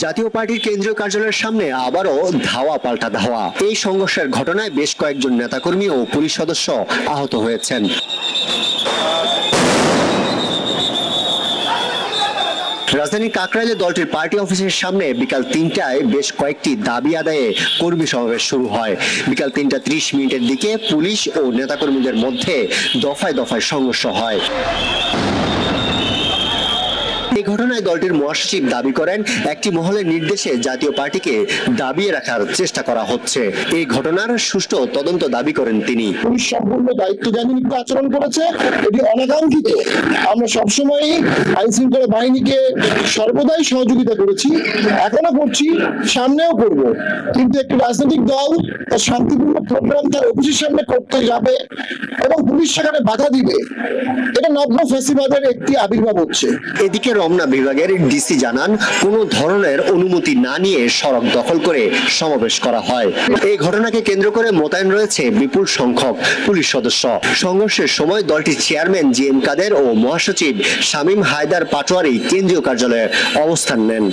জাতীয় পার্টির কেন্দ্রীয় কার্যালয়ের সামনে আবারও ধাওয়া পাল্টা ধাওয়া। এই সংঘর্ষের ঘটনায় বেশ কয়েকজন নেতাকর্মী ও পুলিশ সদস্য আহত হয়েছেন। রাজধানীর কাকরাইলে দলটির পার্টি অফিসের সামনে বিকাল ৩টায় বেশ কয়েকটি দাবি আদায়ে কর্মী সমাবেশ শুরু হয়। বিকাল ৩টা ৩০ দিকে পুলিশ ও নেতাকর্মীদের মধ্যে দফায় দফায় সংঘর্ষ হয়। এই ঘটনায় দলটির মহাসচিব দাবি করেন, একটি মহলের নির্দেশে জাতীয় পার্টিকে দাবিয়ে রাখার চেষ্টা করা হচ্ছে। এই ঘটনার সুষ্ঠু তদন্ত দাবি করেন তিনি। পুলিশ সম্পূর্ণ দায়িত্বজ্ঞানহীন আচরণ করেছে, এটি অনাকাঙ্ক্ষিত। আমরা সবসময় আইন শৃঙ্খলা বাহিনীকে সর্বদাই সহযোগিতা করেছি, এখনো করছি, সামনেও করব। কিন্তু একটি রাজনৈতিক দল তার শান্তিপূর্ণ প্রোগ্রাম তার অফিসের সামনে করতে যাবে এবং পুলিশ সেখানে বাধা দিবে, এটা নগ্ন ফ্যাসিবাদের একটি আবির্ভাব হচ্ছে। এদিকে রমনা বিভাগের ডিসি জানান, কোনো ধরনের অনুমতি না নিয়ে সড়ক দখল করে সমাবেশ করা হয়। এই ঘটনাকে কেন্দ্র করে মোতায়েন রয়েছে বিপুল সংখ্যক পুলিশ সদস্য। সংঘর্ষের সময় দলটির চেয়ারম্যান জিএম কাদের ও মহাসচিব শামীম হায়দার পাটোয়ারি কেন্দ্রীয় কার্যালয়ে অবস্থান নেন।